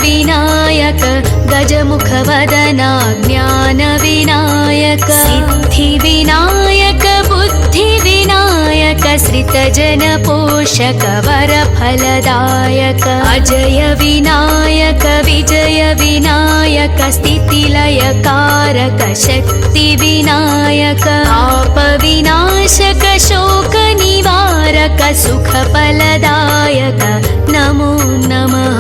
विनायक गजमुखवदना ज्ञानविनायक सिद्धिविनायक बुद्धिविनायक श्रितजनपोषक वरफलदायक अजय विनायक विजय विनायक स्थितिलयकारक शक्तिविनायक आपविनाशक शोकनिवारक सुखफलदायक नमो नमः।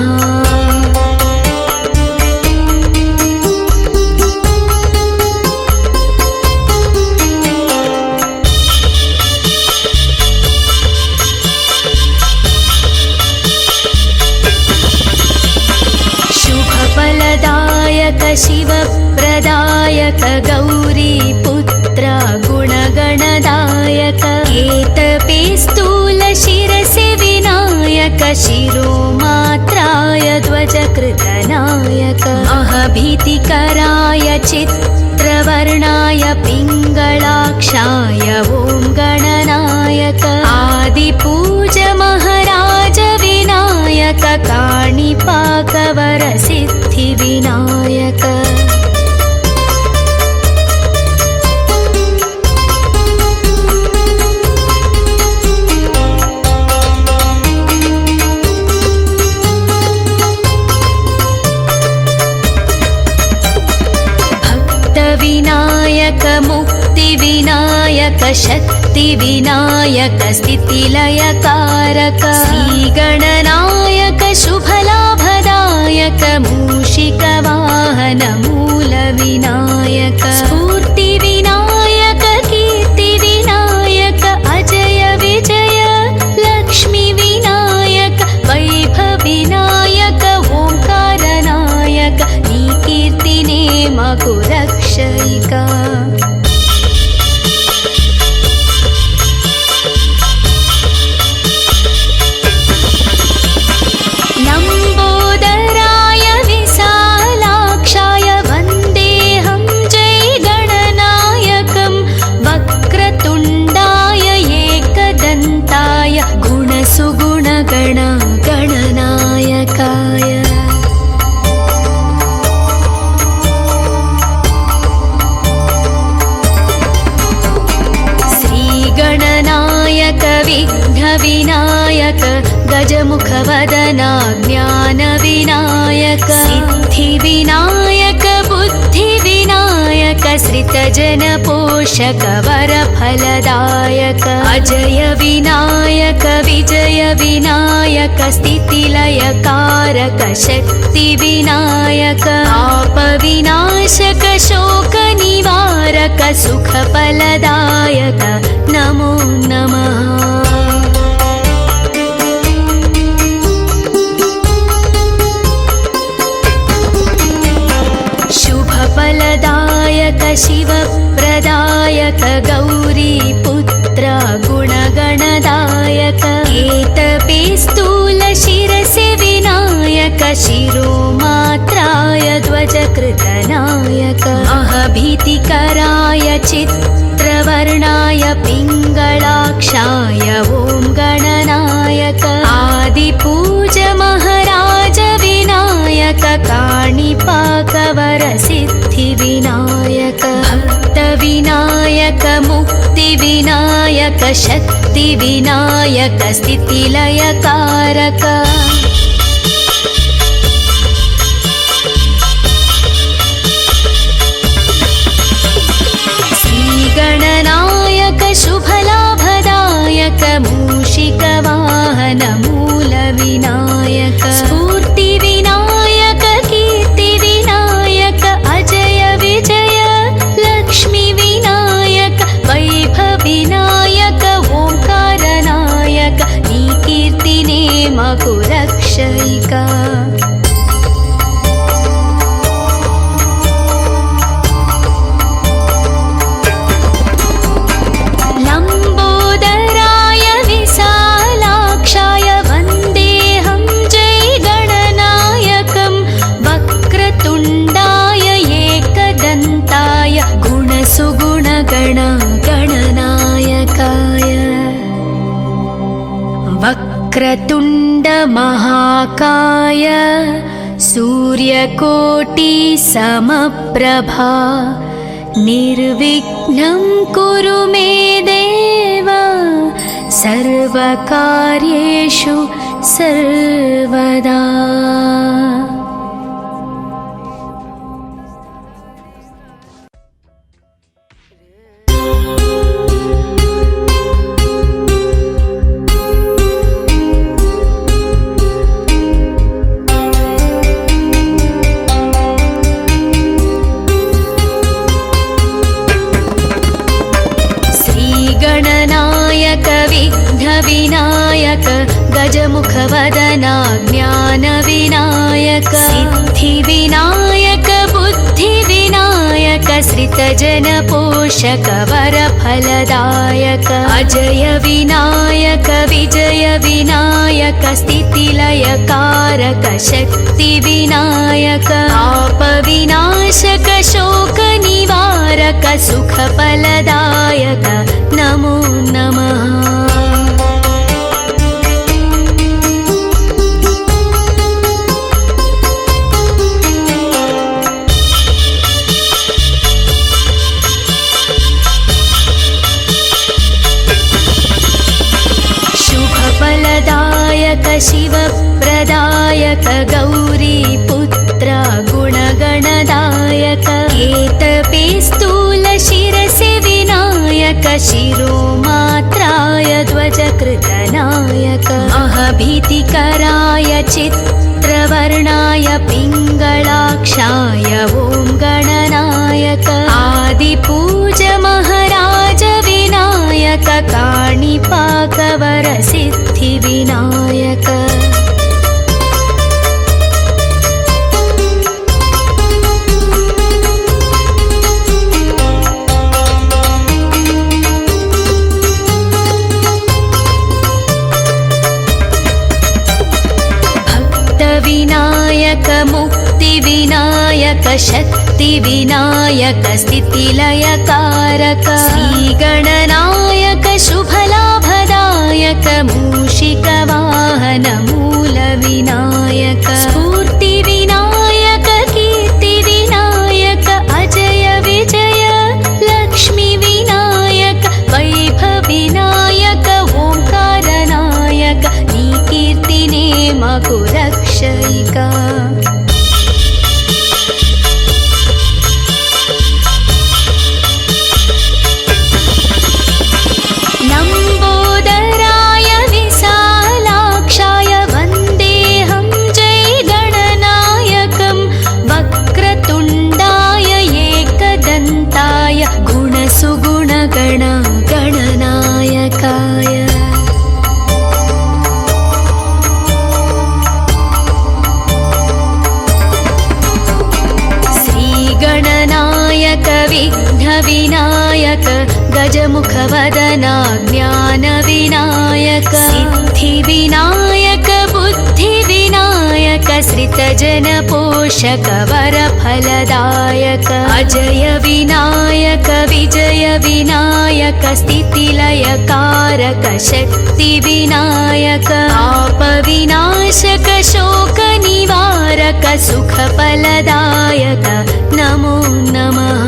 शिवप्रदायक गौरीपुत्र गुणगणदायक एतपे स्थूलशिरसि विनायक शिरोमात्राय ध्वजकृतनायक अहभीतिकराय चित्रवर्णाय पिङ्गलाक्षाय ॐ गणनायक आदिपूज महाराज विनायक काणिपाकवर सिद्धिविनायक भक्तविनायक मुक्तिविनायक शक्तिविनायक स्थितिलयकारक श्रीगणनायक शुभलाभदायक मूषिकवाहन मूलविनायक स्फूर्तिविनायक कीर्तिविनायक अजय विजय लक्ष्मीविनायक वैभविनायक ओंकारनायक नी कीर्तिने मकु रक्षयिका विघ्नविनायक गजमुखवदना ज्ञानविनायक सिद्धिविनायक बुद्धिविनायक श्रितजनपोषक वरफलदायक अजय विनायक विजय विनायक स्थितिलयकारक शक्तिविनायक आपविनाशक शोकनिवारक सुखफलदायक नमो नमः। शुभफलदायक शिवप्रदायक गौरीपुत्र गुणगणदायक एतपे स्थूलशिरसि विनायक शिरोमात्राय ध्वजकृतनायक अहभीतिकराय चित्रवर्णाय पिङ्गलाक्षाय ॐ गणनायक आदिपूज महाराज विनायक काणिपाकवर सिद्धिविनायक भक्तविनायक मुक्तिविनायक शक्तिविनायक स्थितिलयकारक श्रीगणनायक शुभलाभदायक मूषिकवाहन मूलविनायक स्फूर्तिविनायक कीर्तिविनायक अजय विजय लक्ष्मीविनायक वैभविनायक ओंकारनायक नी कीर्तिने मकु रक्षयिका वक्रतुण्ड महाकाय सूर्यकोटि समप्रभा निर्विघ्नं कुरु मे देव सर्वकार्येषु सर्वदा। विघ्नविनायक गजमुखवदना ज्ञानविनायक सिद्धिविनायक बुद्धिविनायक श्रितजनपोषक वरफलदायक अजय विनायक विजय विनायक स्थितिलयकारक शक्तिविनायक पापविनाशक शोकनिवारक सुखफलदायक नमो नमः। शुभफलदायक शिवप्रदायक गौरीपुत्र गुणगणदायक केतपे स्थूलशिरसि विनायक शिरोमात्राय ध्वजकृतनायक महभीतिकराय चित्रवर्णाय पिङ्गलाक्षाय ॐ गणनायक आदिपूज महाराज विनायक काणिपाकवर सिद्धिविनायक विनायक मुक्तिविनायक शक्तिविनायक स्थितिलयकारक श्रीगणनायक शुभलाभदायक मूषिकवाहन मूलविनायक स्फूर्तिविनायक कीर्तिविनायक अजय विजय लक्ष्मीविनायक वैभवविनायक ओंकारनायक नी कीर्तिने मकु रक्षयिका। लम्बोदराय विशालाक्षाय वन्देऽहं जय गणनायकं वक्रतुण्डाय एकदन्ताय गुणसुगुणगण गणनायकाय विघ्नविनायक गजमुखवदना ज्ञानविनायक सिद्धिविनायक बुद्धिविनायक श्रितजनपोषक वरफलदायक अजय विनायक विजय विनायक स्थितिलयकारक शक्तिविनायक पापविनाशक शोकनिवारक सुखफलदायक नमो नमः।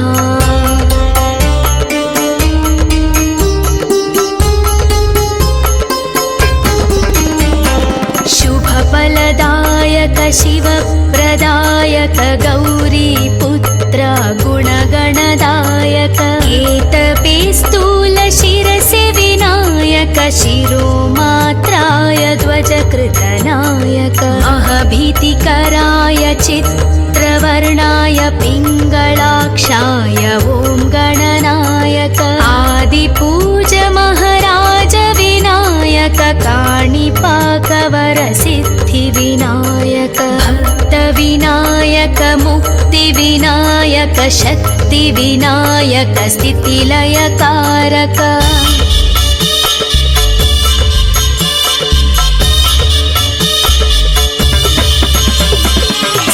शुभफलदायक शिवप्रदायक गौरीपुत्र गुणगणदायक केतपे स्थूलशिरसि विनायक शिरोमात्राय ध्वजकृतनायक महभीतिकराय चित्रवर्णाय पिङ्गलाक्षाय ॐ गणनायक आदिपूज महाराज विनायक काणिपाकवर सिद्धिविनायक भक्तविनायक मुक्तिविनायक शक्तिविनायक स्थितिलयकारक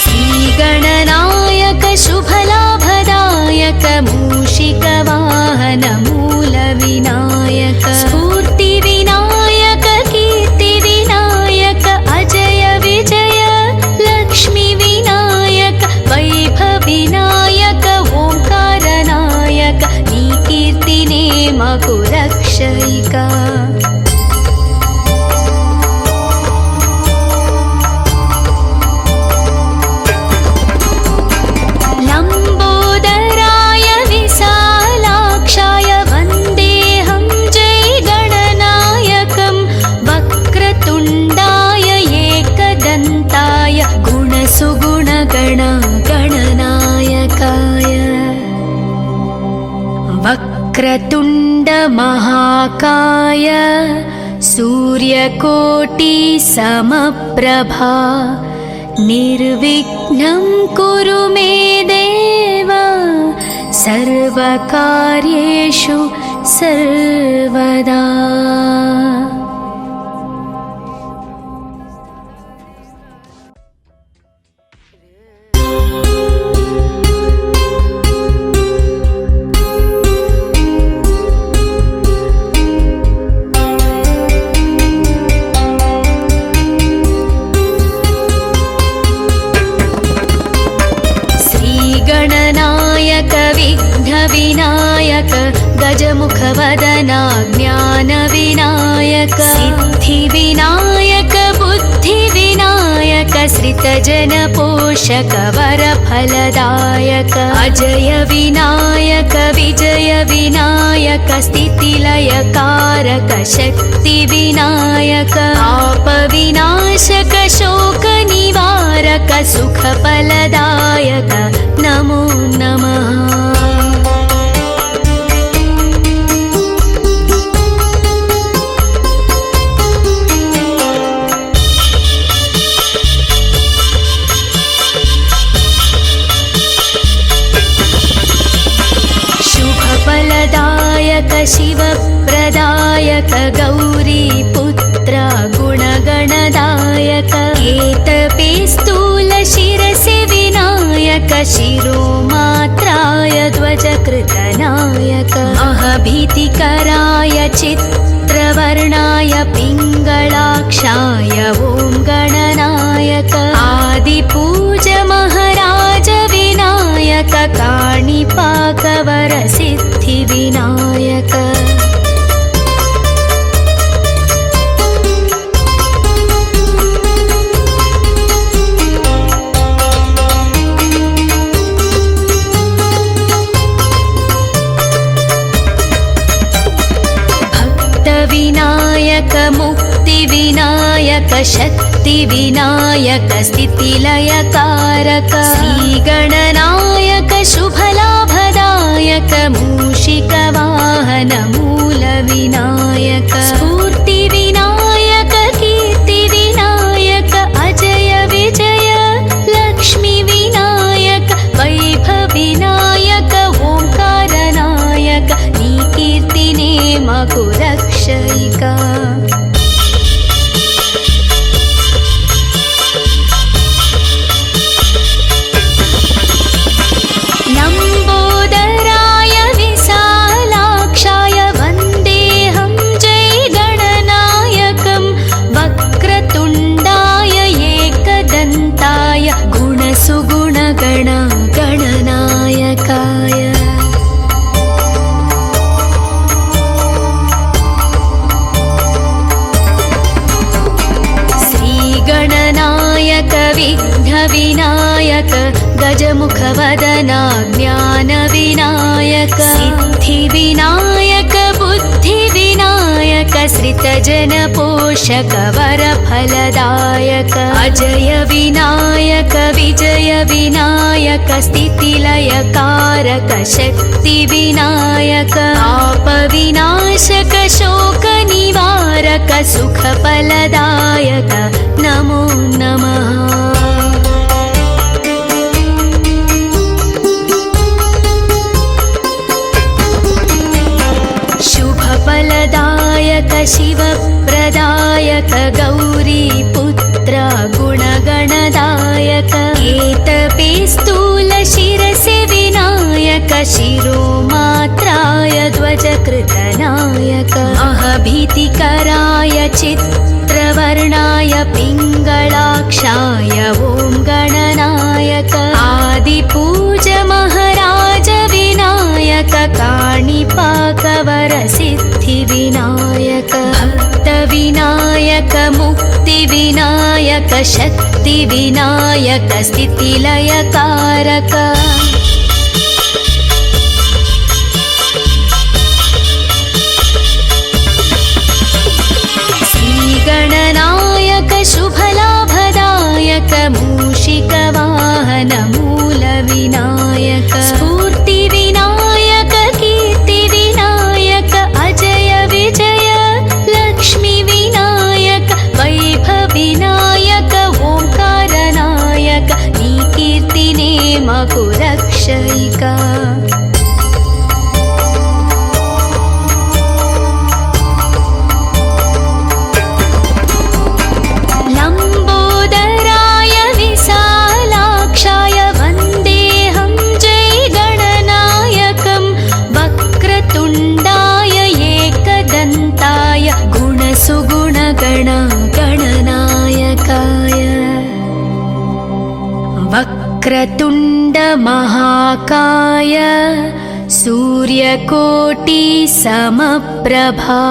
श्रीगणनायक शुभलाभदायक मूषिकवाहन मूलविनायक स्फूर्तिविनायक कीर्तिविनायक अजय विजय लक्ष्मीविनायक वक्रतुण्ड महाकाय सूर्यकोटि समप्रभा निर्विघ्नं कुरु मे देव सर्वकार्येषु सर्वदा। विघ्नविनायक गजमुखवदना ज्ञानविनायक सिद्धिविनायक बुद्धिविनायक श्रितजनपोषक वरफलदायक अजय विनायक विजय विनायक स्थितिलयकारक शक्तिविनायक आपविनाशक शोकनिवारक सुखफलदायक नमो नमः। शुभफलदायक शिवप्रदायक गौरीपुत्र गुणगणदायक केतपे स्थूल शिरसि विनायक शिरोमात्राय ध्वजकृतनायक अहभीतिकराय चित्रवर्णाय पिङ्गलाक्षाय ॐ गणनायक आदिपूज महाराज विनायक काणिपाकवर सिद्धिविनायक विनायक मुक्तिविनायक शक्तिविनायक स्थितिलयकारक श्रीगणनायक शुभलाभदायक मूषिकवाहन मूलविनायक स्फूर्तिविनायक कीर्तिविनायक अजय विजय लक्ष्मीविनायक वैभवविनायक ओंकारनायक नी कीर्तिने मकु रक्षयिका लम्बोदराय विशालाक्षाय वन्देऽहं जय गणनायकं वक्रतुण्डाय एकदन्ताय गुणसुगुणगण गणनायकाय विघ्नविनायक गजमुखवदना ज्ञानविनायक सिद्धिविनायक बुद्धिविनायक श्रितजनपोषक वरफलदायक अजय विनायक विजय विनायक स्थितिलयकारक शक्तिविनायक आपविनाशक शोकनिवारक सुखफलदायक नमो नमः। शुभफलदायक शिवप्रदायक गौरीपुत्र गुणगणदायक केतपे स्थूल शिरसि विनायक शिरोमात्राय ध्वजकृतनायक अहभीतिकराय चित्रवर्णाय पिङ्गलाक्षाय ॐ गणनायक आदिपूज महाराज विनायक काणिपाकवर सिद्धिविनायक भक्तविनायक मुक्तिविनायक शक्तिविनायक स्थितिलयकारक श्रीगणनायक शुभलाभदायक मूषिकवाहन मूलविनायक स्फूर्तिविनायक कीर्तिविनायक महाकाय सूर्यकोटि समप्रभा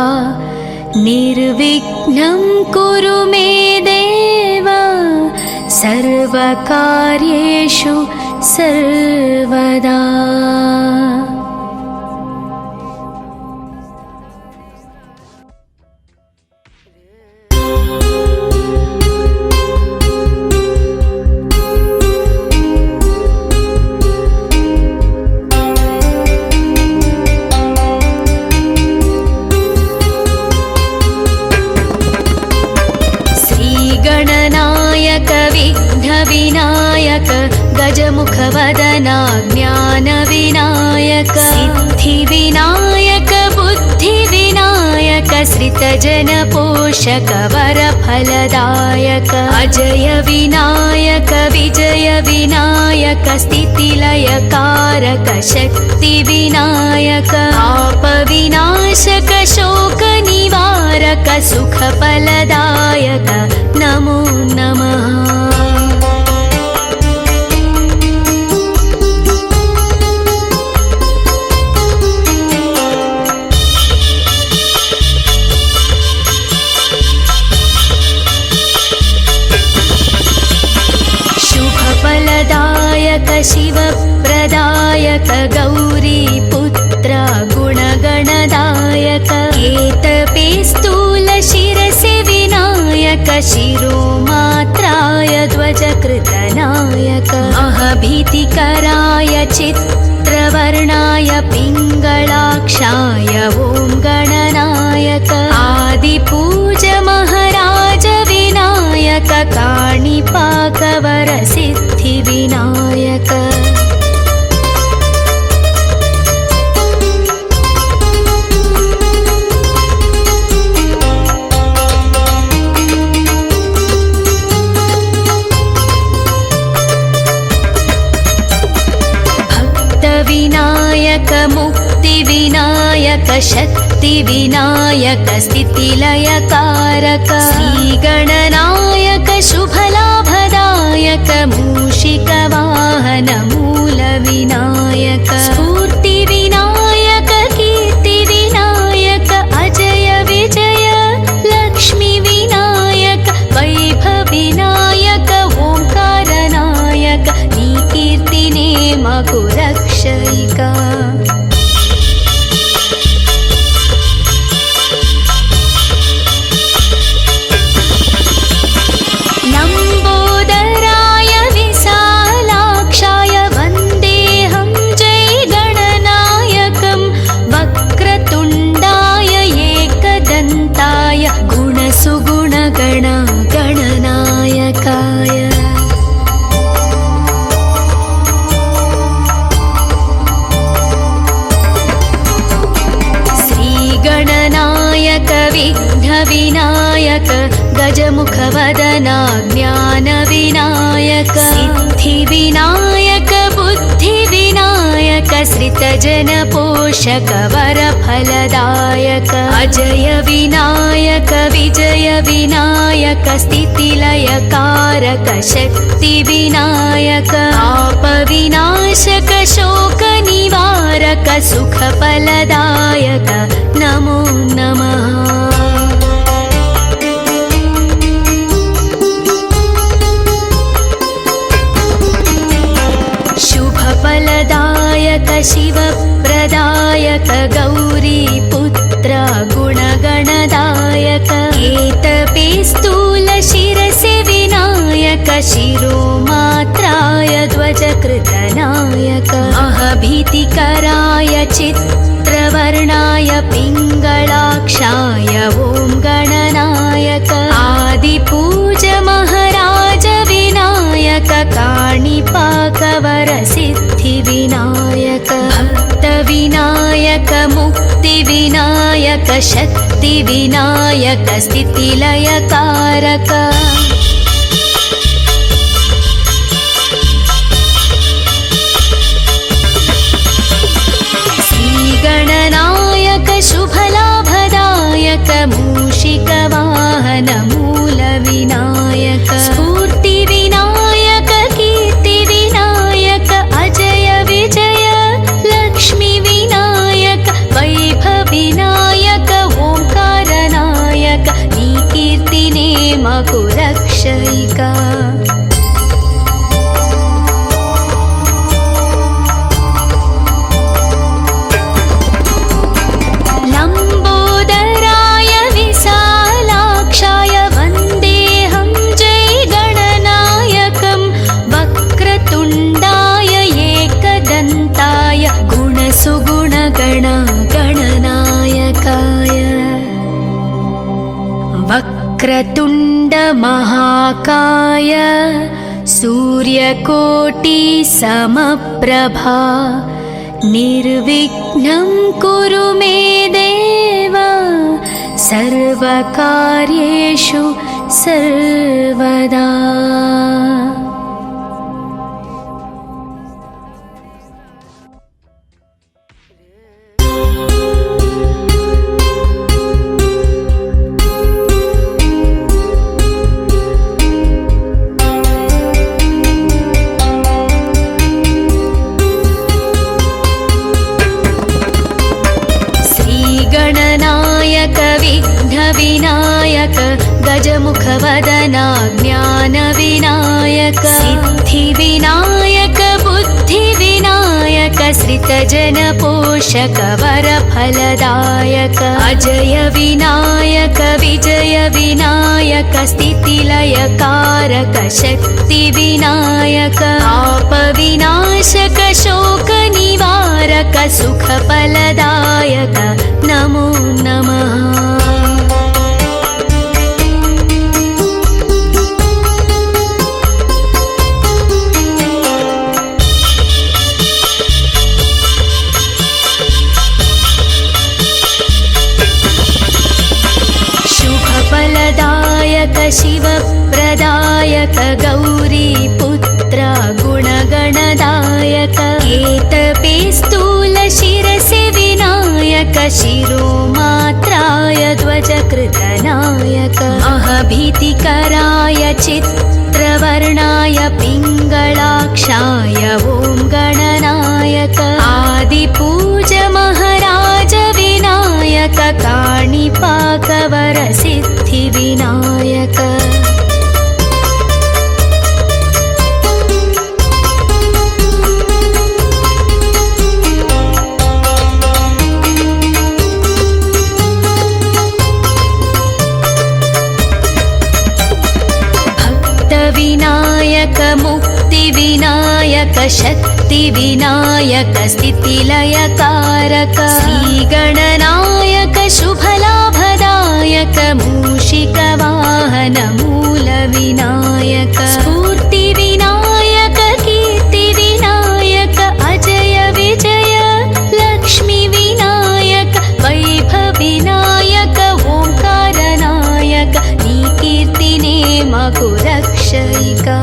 निर्विघ्नं कुरु मे देव सर्वकार्येषु सर्वदा। विघ्नविनायक गजमुखवदना ज्ञानविनायक सिद्धिविनायक बुद्धिविनायक श्रितजनपोषक वरफलदायक अजय विनायक विजय विनायक स्थितिलयकारक शक्तिविनायक आपविनाशक शोकनिवारक सुखफलदायक नमो नमः। शुभफलदायक शिवप्रदायक गौरीपुत्र गुणगणदायक केतपे स्थूलशिरसि विनायक शिरोमात्राय ध्वजकृतनायक अहभीतिकराय चित्रवर्णाय पिङ्गलाक्षाय ॐ गणनायक आदिपूज महाराज विनायक काणिपाकवर सिद्धिविनायक विनायक मुक्तिविनायक शक्तिविनायक स्थितिलयकारक श्रीगणनायक शुभलाभदायक मूषिकवाहन मूलविनायक स्फूर्तिविनायक कीर्तिविनायक अजय विजय लक्ष्मीविनायक वैभविनायक ओंकारनायक नीकीर्तिने मकुरक्षयिका लम्बोदराय विशालाक्षाय वन्देऽहं जयगणनायकं वक्रतुण्डाय एकदन्ताय गुणसुगुणगण गणनायकाय गणनायक विघ्नविनायक गजमुखवदना ज्ञानविनायक सिद्धिविनायक बुद्धिविनायक श्रितजनपोषक वरफलदायक अजय विनायक विजय विनायक स्थितिलयकारक शक्तिविनायक आपविनाशक शोकनिवारक सुखफलदायक नमो नमः। शुभफलदायक शिवप्रदायक गौरीपुत्र गुणगणदायक केतपे स्थूलशिरसि विनायक शिरोमात्राय ध्वजकृतनायक अहभीतिकराय चित्रवर्णाय पिङ्गलाक्षाय ॐ गणनायक आदिपूज महाराज विनायक काणिपाकवर सिद्धिविनायक भक्तविनायक मुक्तिविनायक शक्तिविनायक स्थितिलयकारक श्रीगणनायक शुभलाभदायक मूषिकवाहन मूलविनायक स्फूर्तिविनायक कीर्तिविनायक अजय मा कुरक्षयिका लम्बोदराय विशालाक्षाय वन्देऽहं जयगणनायकं वक्रतुण्डाय एकदन्ताय गुणसुगुणगणगणनायकाय वक्रतुण्डमहाकाय सूर्यकोटिसमप्रभा निर्विघ्नं कुरु मे देव सर्वकार्येषु सर्वदा। गणनायक विघ्नविनायक गजमुखवदना ज्ञानविनायक सिद्धिविनायक बुद्धिविनायक श्रितजनपोषक वरफलदायक अजय विनायक विजय विनायक स्थितिलयकारक शक्तिविनायक आपविनाशक शोकनिवारक सुखफलदायक नमो नमः। शुभफलदायक शिवप्रदायक गौरीपुत्र गुणगणदायक केतपे स्थूलशिरसि विनायक शिरोमात्राय ध्वजकृतनायक अहभीतिकराय चित्रवर्णाय पिङ्गलाक्षाय ॐ गणनायक आदिपूज महाराज विनायक काणिपाकवर सिद्धिविनायक विनायक मुक्तिविनायक शक्तिविनायक स्थितिलयकारक श्रीगणनायक शुभलाभदायक मूषिकवाहन मूलविनायक स्फूर्तिविनायक कीर्तिविनायक अजय विजय लक्ष्मीविनायक वैभविनायक ओंकारनायक नीकीर्तिने मा कुरक्षयिका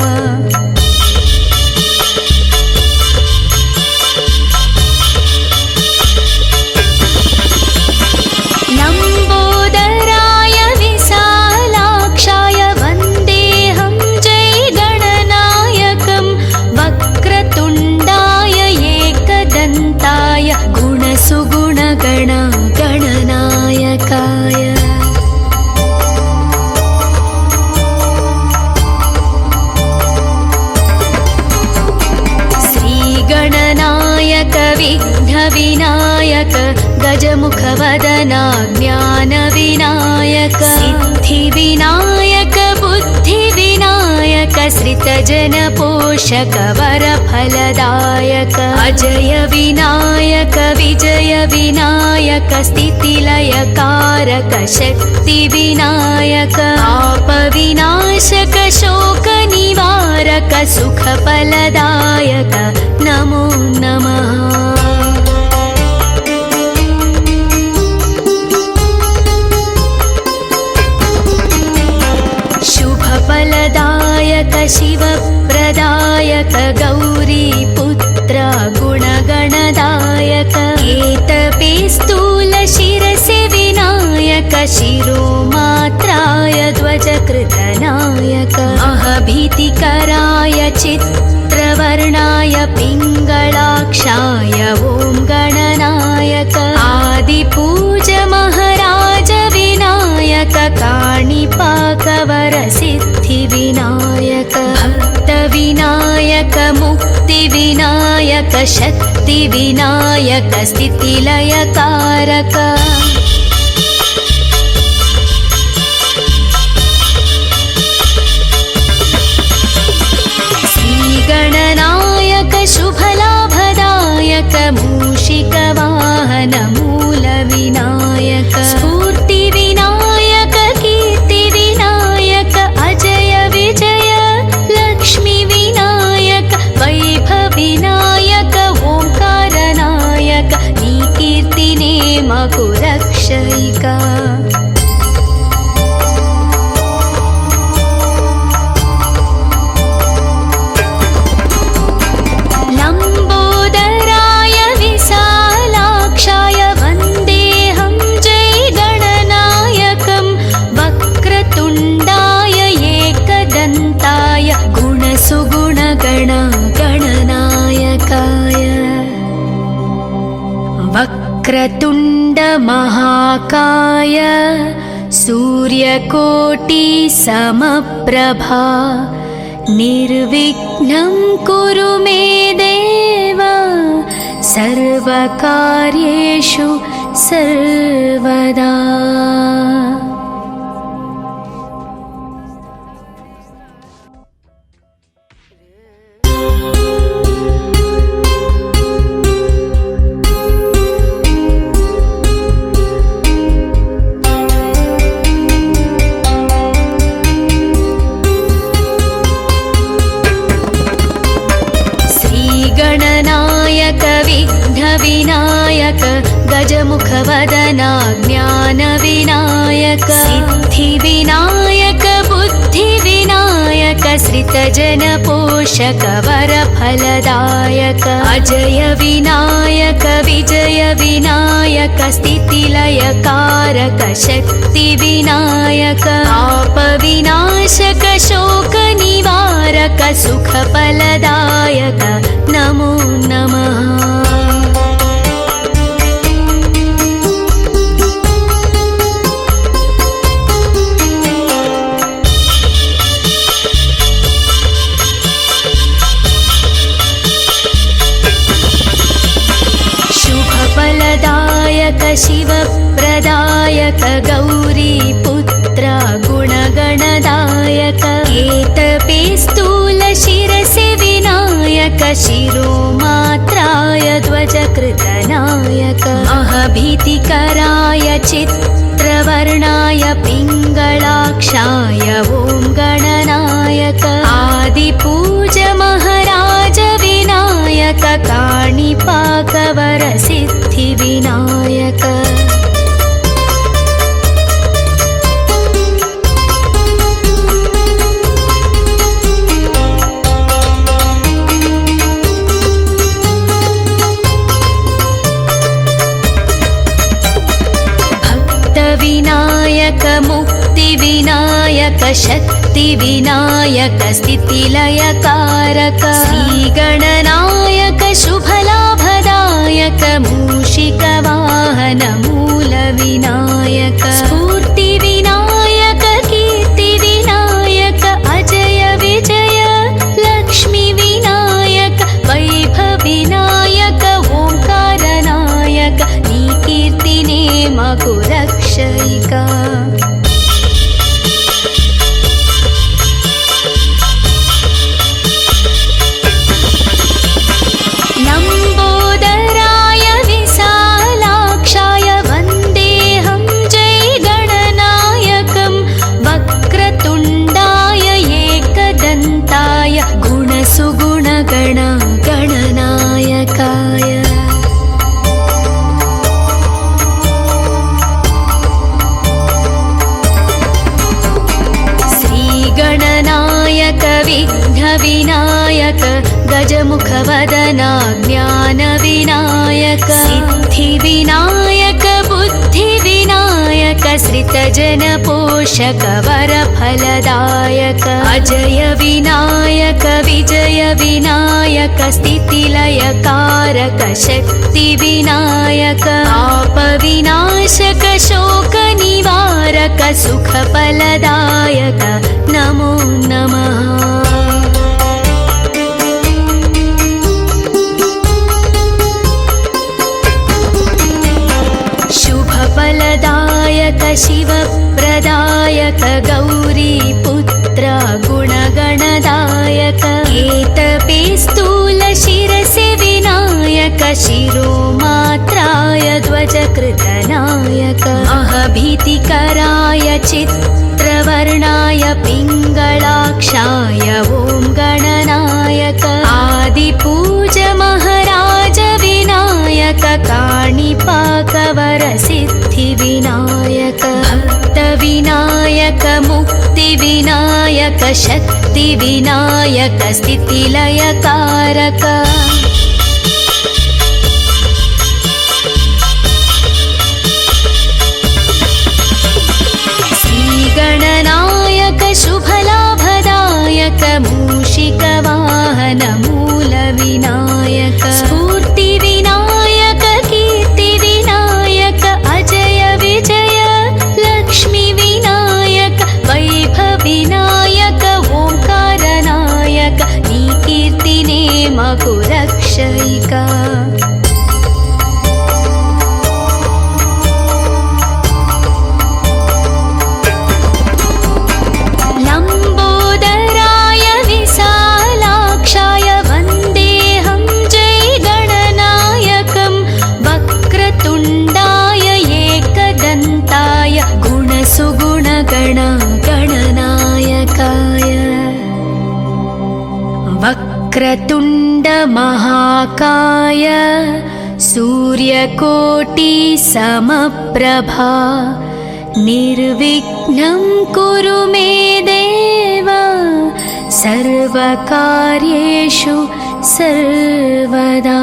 लम्बोदराय विशालाक्षाय वन्देऽहं जयगणनायकं वक्रतुण्डाय एकदन्ताय गुणसुगुणगणगणनायकाय गणनायक विघ्नविनायक गजमुखवदना ज्ञानविनायक सिद्धिविनायक बुद्धिविनायक श्रितजनपोषक वरफलदायक अजय विनायक विजय विनायक स्थितिलयकारक शक्तिविनायक आपविनाशक शोकनिवारक सुखफलदायक नमो नमः। शुभफलदायक शिवप्रदायक गौरीपुत्र गुणगणदायक केतपे स्थूलशिरसि विनायक शिरोमात्राय ध्वजकृतनायक अहभीतिकराय चित्रवर्णाय पिङ्गलाक्षाय ॐ गणनायक आदिपूज महाराज विनायक काणिपाकवर विनायक शक्ति विनायक स्थितिलयकारक श्रीगणनायक शुभलाभदायक मूषिकवाहन मूल विनायक स्फूर्ति विनायक कीर्ति विनायक अजय विजय लक्ष्मी विनायक वैभव विनायक ओंकार नायक नी कीर्ति नेमकु रक्षयिका लंबोदराय विशालाक्षाय वन्देऽहं जय गणनायकं वक्रतुण्डाय एकदन्ताय गुणसुगुणगण गणनायकाय वक्रतुण्ड महाकाय सूर्यकोटि समप्रभा निर्विघ्नं कुरु मे देव सर्वकार्येषु सर्वदा। गणनायक विघ्न विनायक गजमुखवदना ज्ञान विनायक सिद्धि विनायक बुद्धि विनायक श्रितजन पोषक वर फलदायक अजय विनायक विजय विनायक स्थितिलयकारक शक्ति विनायक पाप विनाशक शोक निवारक सुख फलदायक नमो नमः। शुभफलदायक शिवप्रदायक गौरी पुत्र गुणगणदायक केतपे स्थूल शिरसि विनायक शिरोमात्राय ध्वजकृतनायक महभीतिकराय चित्रवर्णाय पिङ्गलाक्षाय ॐ गणनायक आदिपूज महाराज विनायक काणिपाकवर सिद्धि विनायक विनायक मुक्ति विनायक शक्ति विनायक स्थितिलयकारक श्रीगणनायक शुभलाभदायक मूषिकवाहन मूल विनायक स्फूर्ति विनायक कीर्ति विनायक अजय विजय लक्ष्मी विनायक वैभव विनायक ओंकार नायक नी कीर्ति नेमकु रक्षयिका लंबोदराय विशालाक्षाय वन्देऽहं जय गणनायकं वक्रतुण्डाय एकदन्ताय गुणसुगुणगण गणनायकाय गणनायक विघ्न विनायक गजमुखवदना ज्ञान विनायक सिद्धि विनायक बुद्धि विनायक श्रितजन पोषक वर फलदायक अजय विनायक विजय विनायक स्थितिलयकारक शक्ति विनायक पाप विनाशक शोक निवारक सुख फलदायक नमो नमः। शिरोमात्राय ध्वजकृतनायक महभीतिकराय चित्रवर्णाय पिङ्गलाक्षाय ॐ गणनायक आदिपूज महाराज विनायक काणिपाकवरसिद्धिविनायक भक्तविनायक मुक्तिविनायक शक्तिविनायक स्थितिलयकारक श्रीगणनायक शुभलाभदायक मूषिकवाहन मूलविनायक स्फूर्तिविनायक कीर्तिविनायक अजय विजय लक्ष्मीविनायक वैभवविनायक ओंकारनायक नी कीर्तिने मकुरक्षयिका गणनायकाय वक्रतुण्ड महाकाय सूर्यकोटि समप्रभा निर्विघ्नं कुरु मे देव सर्वकार्येषु सर्वदा।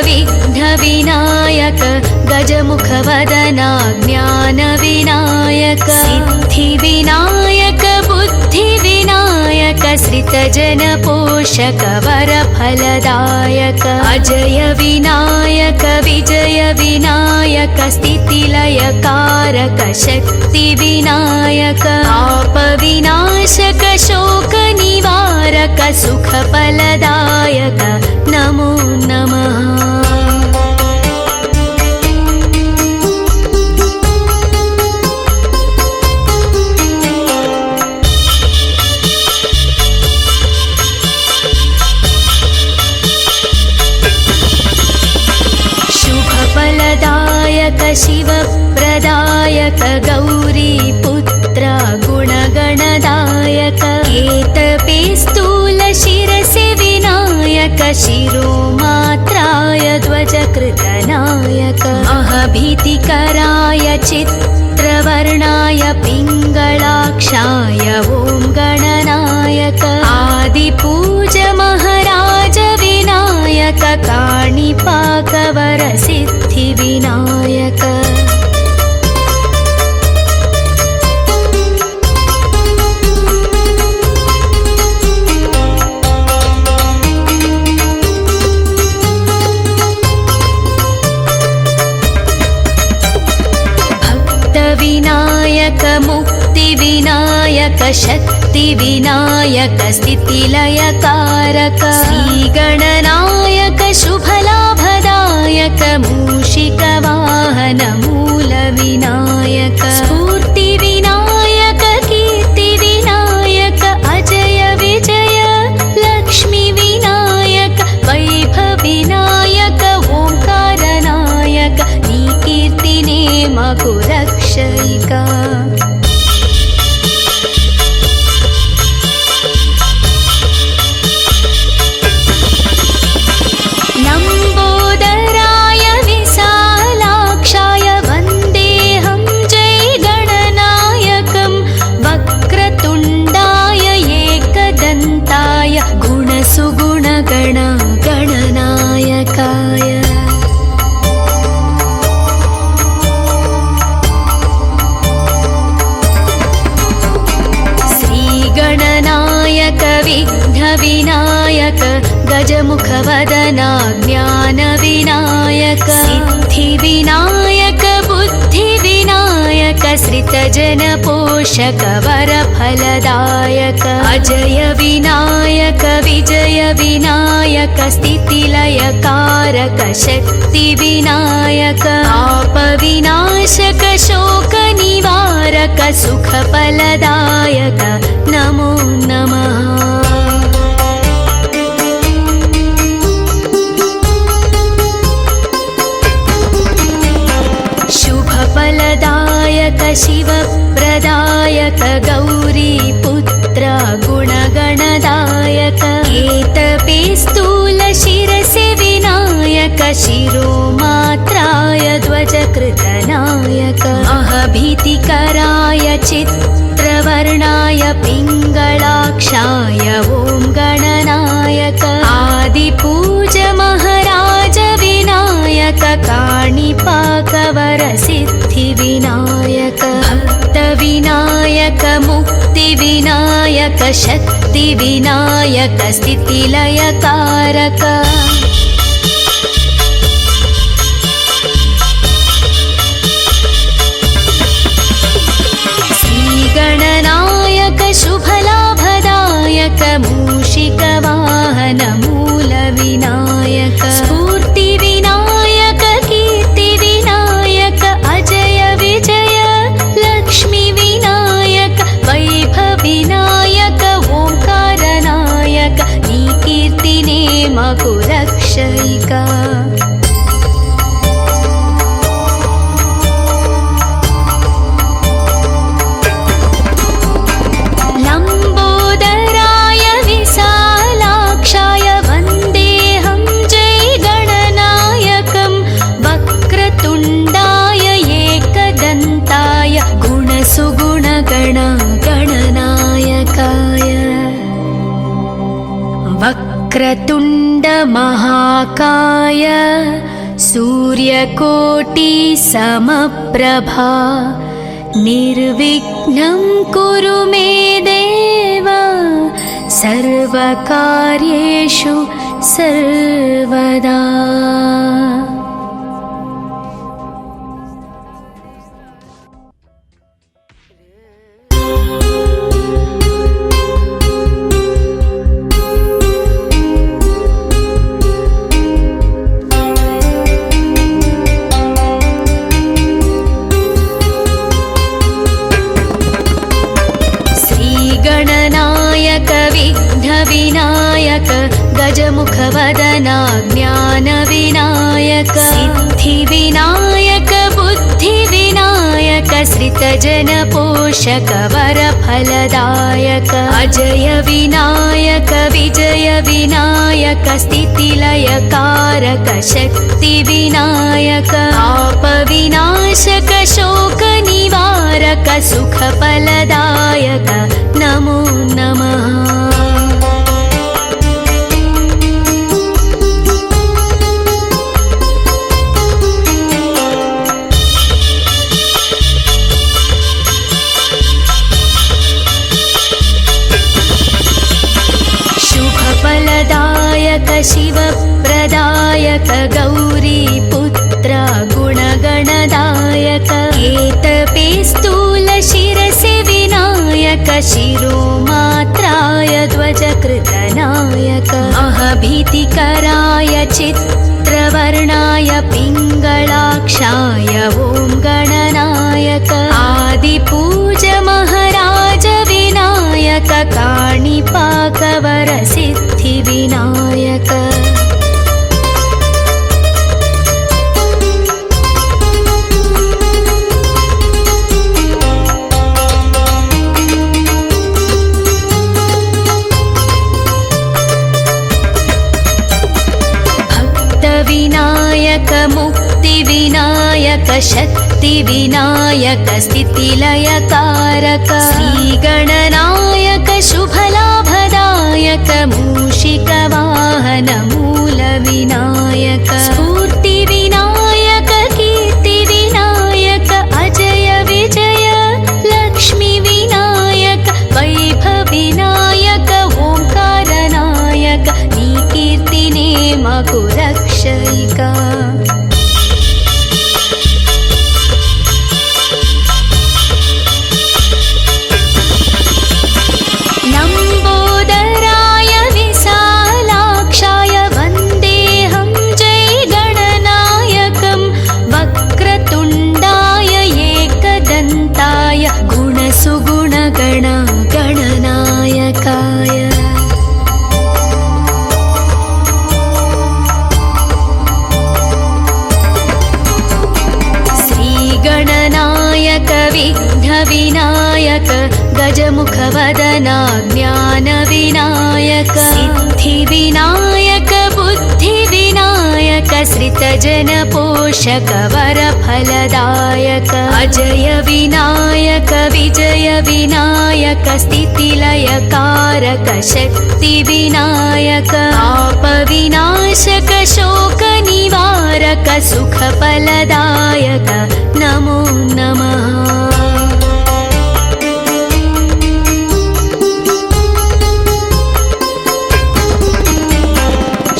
विघ्नविनायक गजमुखवदना ज्ञानविनायक सिद्धिविनायक बुद्धिविनायक श्रितजनपोषक वरफलदायक अजय विनायक विजय विनायक स्थितिलयकारक शक्तिविनायक पापविनाशक शोकनिवारक सुखफलदायक नमो नमः। शुभफलदायक शिवप्रदायक गौरीपुत्र गुणगणदायक केतपे स्थूलशिरसि विनायक शिरोमात्राय ध्वजकृतनायक महभीतिकराय चित्रवर्णाय पिङ्गलाक्षाय ॐ गणनायक आदिपूज महाराज विनायक काणिपाकवरसिद्धिविनायक भक्तविनायक मुक्तिविनायक शक्तिविनायक स्थितिलयकारक श्रीगणनायक शुभलाभदायक मूषिकवाहन मूलविनायक स्फूर्तिविनायक कीर्तिविनायक अजय विजय लक्ष्मीविनायक वैभवविनायक ओंकारनायक नी कीर्तिने मकुरक्षयिका गणनायकाय श्रीगणनायक विघ्नविनायक गजमुखवदना ज्ञानविनायक सिद्धिविनायक बुद्धिविनायक विनायक श्रितजन पोषक वरफलदायक अजय विनायक विजय विनायक स्थितिलयकारक शक्ति विनायक पाप विनाशक शोक निवारक सुखफलदायक नमो नमः। शुभफलदायक शिवप्रदायक गौरीपुत्र गुणगणदायक केतपे स्थूल शिरसि विनायक शिरोमात्राय ध्वजकृतनायक महभीतिकराय चित्रवर्णाय पिङ्गलाक्षाय ॐ गणनायक आदिपूज महाराज विनायक काणिपाकवर सिद्धि विनायक भक्त विनायक मुक्ति विनायक शक्ति विनायक स्थितिलयकारक श्रीगणनायक शुभलाभदायक मूषिकवाहन मूल विनायक स्फूर्ति विनायक कीर्ति विनायक अजय विजय लक्ष्मी विनायक वैभव विनायक ओंकारनायक नी कीर्तिने मगु रक्षयिका। लम्बोदराय विशालाक्षाय वन्देऽहं जय गणनायकं वक्रतुण्डाय एकदन्ताय गुणसुगुणगण गणनायकाय वक्रतुण्ड महाकाय सूर्यकोटि समप्रभा निर्विघ्नं कुरु मे देव सर्वकार्येषु सर्वदा। गणनायक विघ्न विनायक गजमुखवदना ज्ञान विनायक सिद्धि विनायक बुद्धि विनायक श्रितजन पोषक वरफलदायक अजय विनायक विजय विनायक स्थितिलयकारक शक्ति विनायक पाप विनाशक शोक निवारक सुखफलदायक नमो नमः। शुभफलदायक शिवप्रदायक गौरीपुत्र गुणगणदायक केतपे स्थूल शिरसि विनायक शिरोमात्राय ध्वजकृतनायक महभीतिकराय चित्रवर्णाय पिङ्गलाक्षाय ॐ गणनायक आदिपूज महाराज विनायक काणिपाकवर सिद्धि विनायक विनायक मुक्ति विनायक शक्ति विनायक स्थितिलयकारक श्रीगणनायक शुभलाभदायक मूषिकवाहन मूल विनायक स्फूर्ति विनायक कीर्ति विनायक अजय विजय लक्ष्मी विनायक वैभव विनायक ओंकारनायक नी कीर्तिने मगु रक्षयिका। विनायक गजमुखवदना ज्ञानविनायक सिद्धिविनायक बुद्धिविनायक श्रितजनपोषक वरफलदायक अजय विनायक विजय विनायक स्थितिलयकारक शक्तिविनायक आपविनाशक शोकनिवारक सुखफलदायक नमो नमः।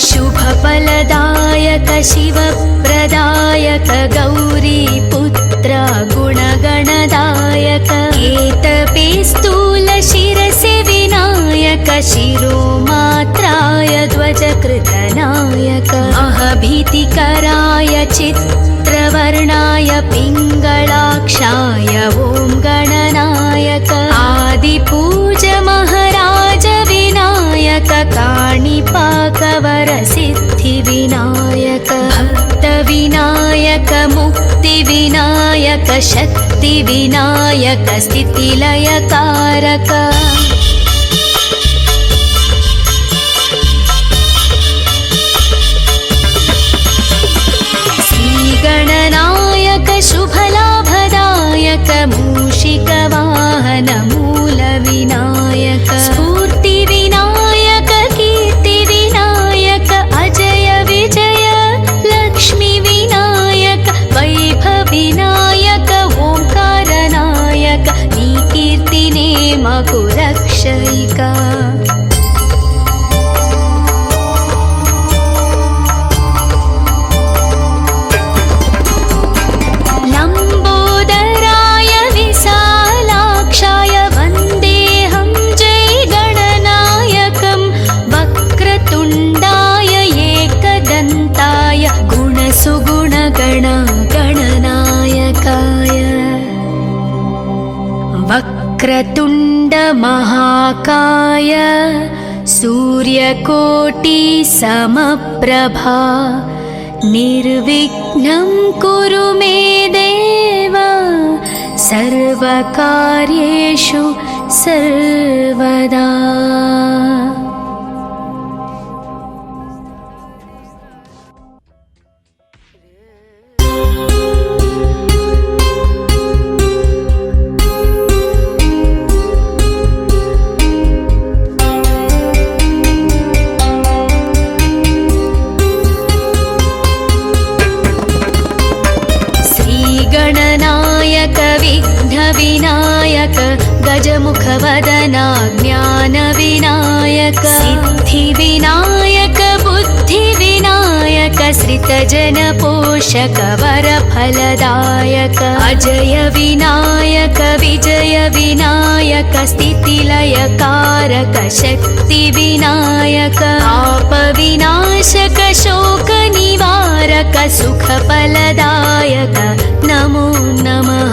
शुभफलदायक शिवप्रदायक गौरीपुत्र गुणगणदायक केतपे स्थूलशिरसि विनायक शिरोमात्राय ध्वजकृतनायक अहभीतिकराय चित्रवर्णाय पिङ्गलाक्षाय ॐ गणनायक आदिपूज महाराज विनायक काणिपाकवर सिद्धिविनायक भक्तविनायक मुक्तिविनायक शक्तिविनायक स्थितिलयकारक श्रीगणनायक शुभलाभदायक मूषिकवाहन मूलविनायक स्फूर्तिविनायक कीर्तिविनायक अजय विजय लक्ष्मीविनायक वैभवविनायक ओंकारनायक नी कीर्तिने मकु रक्षयिका। वक्रतुण्ड महाकाय सूर्यकोटि समप्रभा निर्विघ्नं कुरु मे देव सर्वकार्येषु सर्वदा। गणनायक विघ्नविनायक गजमुखवदना ज्ञानविनायक सिद्धिविनायक बुद्धिविनायक श्रितजनपोषक वरफलदायक अजय विनायक विजय विनायक स्थितिलयकारक शक्तिविनायक आपविनाशक शोकनिवारक सुखफलदायक नमो नमः।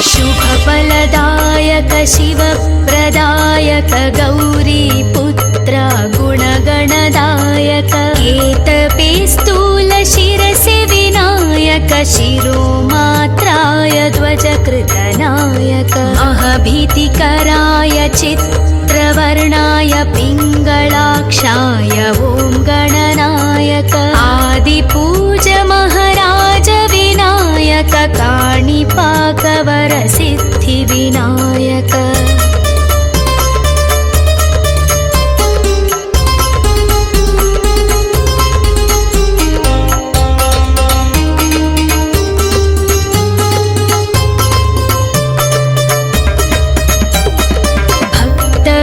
शुभफलदायक शिवप्रदायक गौरीपुत्र गुणगणदायक केतपे स्थूलशिरसि विनायक शिरोमात्राय ध्वजकृतनायक अहभीतिकराय चित्रवर्णाय पिङ्गलाक्षाय ॐ गणनायक आदिपूज महाराज विनायक काणिपाकवर सिद्धिविनायक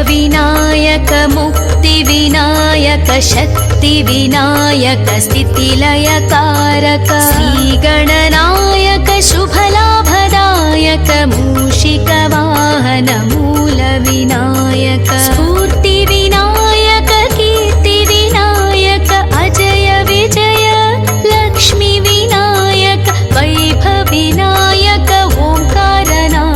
विनायक मुक्तिविनायक शक्तिविनायक स्थितिलयकारक श्रीगणनायक शुभलाभदायक मूषिकवाहन मूलविनायक स्फूर्तिविनायक कीर्तिविनायक अजय विजय लक्ष्मीविनायक वैभवविनायक ओंकारनायक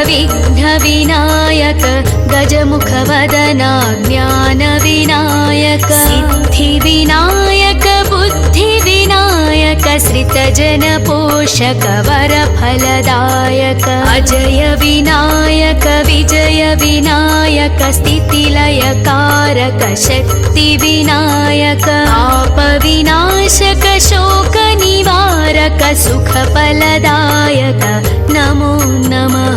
विघ्नविनायक गजमुखवदना ज्ञानविनायक सिद्धिविनायक बुद्धिविनायक श्रितजनपोषक वरफलदायक अजय विनायक विजय विनायक स्थितिलयकारक शक्तिविनायक आपविनाशक शोकनिवारक सुखफलदायक नमो नमः।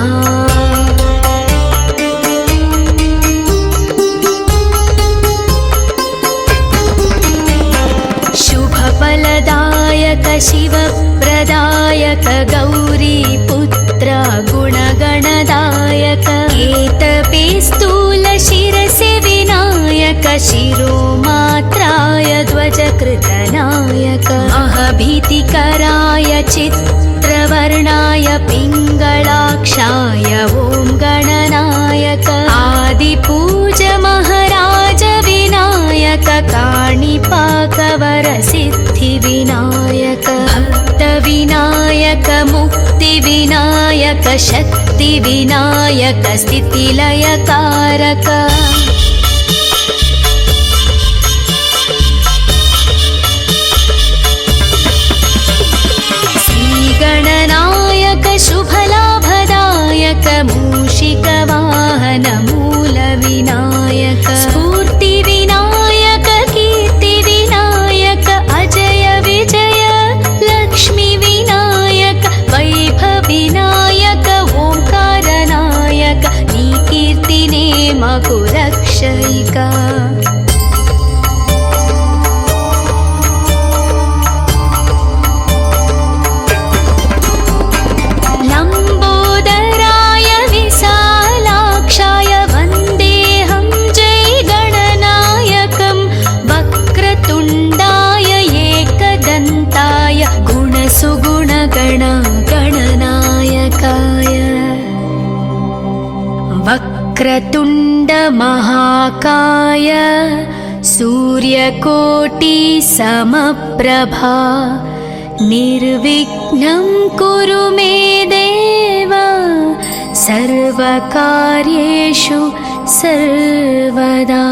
शुभफलदायक शिवप्रदायक गौरीपुत्र गुणगणदायक एतपे स्थूलशिरसि विनायक शिरोमात्राय ध्वजकृतनायक अहभीतिकराय चित्रवर्णाय पिङ्गलाक्षाय ॐ गणनायक आदिपूज महाराज विनायक काणिपाकवर सिद्धिविनायक भक्तविनायक मुक्तिविनायक शक्तिविनायक स्थितिलयकारक श्रीगणनायक शुभलाभदायक मूषिकवाहन मूलविनायक स्फूर्तिविनायक कीर्तिविनायक अजय विजय लक्ष्मीविनायक वैभविनायक ओंकारनायक नीकीर्तिने मकुरक्षयिका वक्रतुण्ड महाकाय सूर्यकोटि समप्रभा निर्विघ्नं कुरु मे देव सर्वकार्येषु सर्वदा।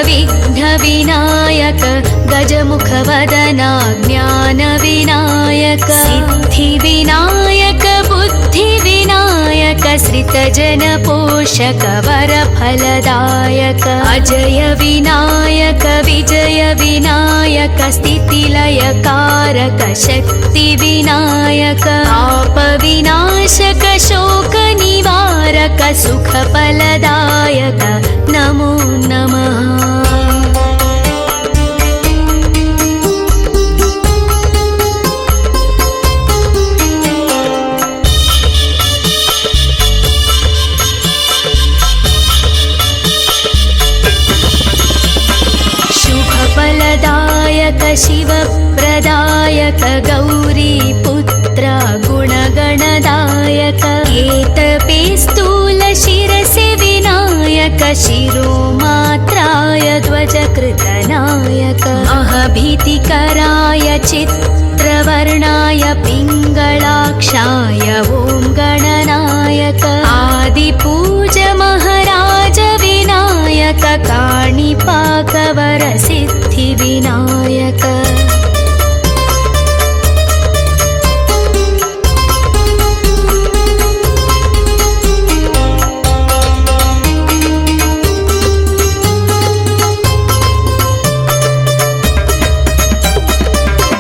विघ्नविनायक गजमुखवदना ज्ञानविनायक सिद्धिविनायक बुद्धिविनायक श्रितजनपोषक वरफलदायक अजय विनायक विजय विनायक स्थितिलयकारक शक्तिविनायक आपविनाशक शोकनिवारक सुखफलदायक नमो नमः। शुभफलदायक शिवप्रदायक गौरीपुत्र गुणगणदायक एतपे स्थूलशिरसि विनायक शिरोमात्राय ध्वजकृतनायक अहभीतिकराय चित्रवर्णाय पिङ्गलाक्षाय ॐ गणनायक आदिपूज महाराज विनायक काणिपाकवर सिद्धिविनायक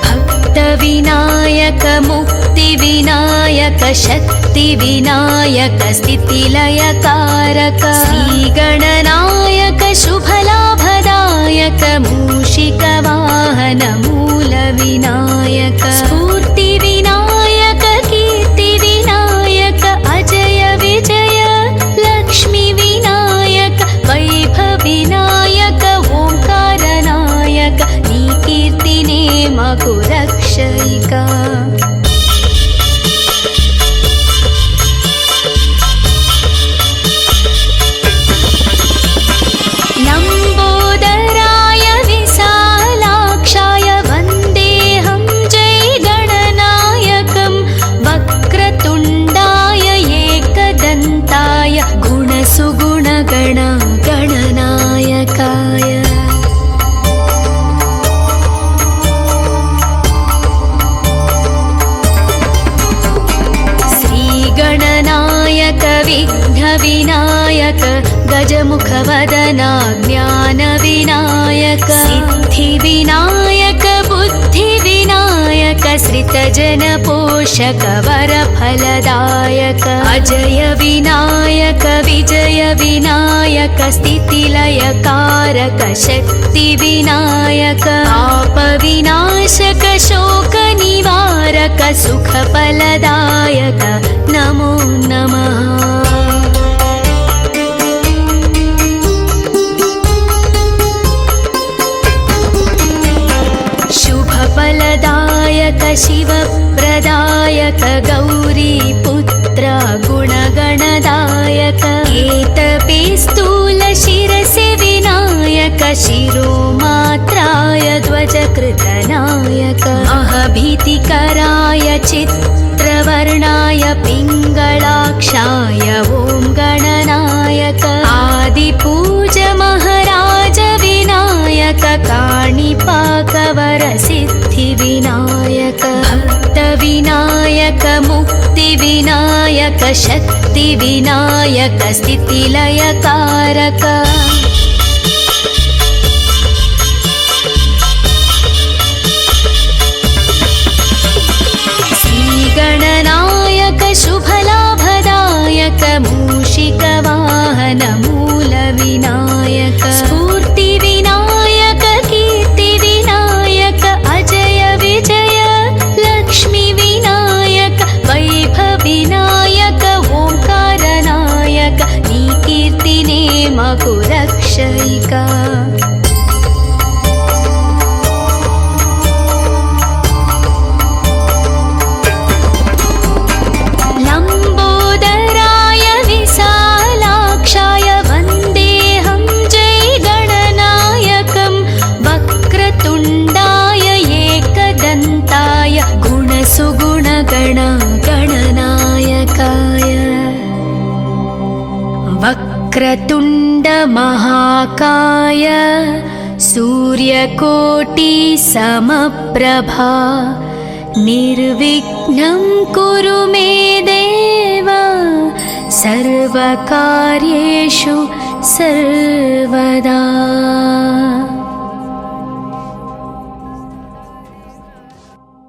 भक्तविनायक मुक्तिविनायक शक्तिविनायक स्थितिलयकारक श्रीगणनायक शुभलाभदायक मूषिकवाहन मूलविनायक स्फूर्तिविनायक कीर्तिविनायक अजय विजय लक्ष्मीविनायक वैभविनायक ओंकार कुरक्षयिका लम्बोदराय विशालाक्षाय वन्देऽहं जयगणनायकं वक्रतुण्डाय एकदन्ताय गुणसुगुणगणनायकाय श्रीगणनायक विघ्नविनायक गजमुखवदना ज्ञानविनायक सिद्धिविनायक बुद्धिविनायक श्रितजनपोषक वरफलदायक अजय विनायक विजय विनायक स्थितिलयकारक शक्तिविनायक पापविनाशक शोकनिवारक सुखफलदायक नमो नमः। शुभफलदायक शिवप्रदायक गौरीपुत्र गुणगणदायक एतपे स्थूलशिरसि विनायक शिरोमात्राय ध्वजकृतनायक अहभीतिकराय चित्रवर्णाय पिङ्गलाक्षाय ॐ गणनायक आदिपूज महाराज विनायक काणिपाकवरसिद्धिविनायक भक्तविनायक मुक्तिविनायक शक्तिविनायक स्थितिलयकारक श्रीगणनायक शुभलाभदायक मूषिकवाहन मूलविनायक स्फूर्तिविनायक कीर्तिविनायक अजय विजय लक्ष्मीविनायक वैभविनायक ओंकारनायक नीकीर्तिनेम कुरक्षयिका लम्बोदराय विशालाक्षाय वन्देऽहं जयगणनायकं वक्रतुण्डाय एकदन्ताय गुणसुगुणगणनायकाय वक्रतुण्डमहाकाय सूर्यकोटिसमप्रभा निर्विघ्नं कुरु मे देव सर्वकार्येषु सर्वदा।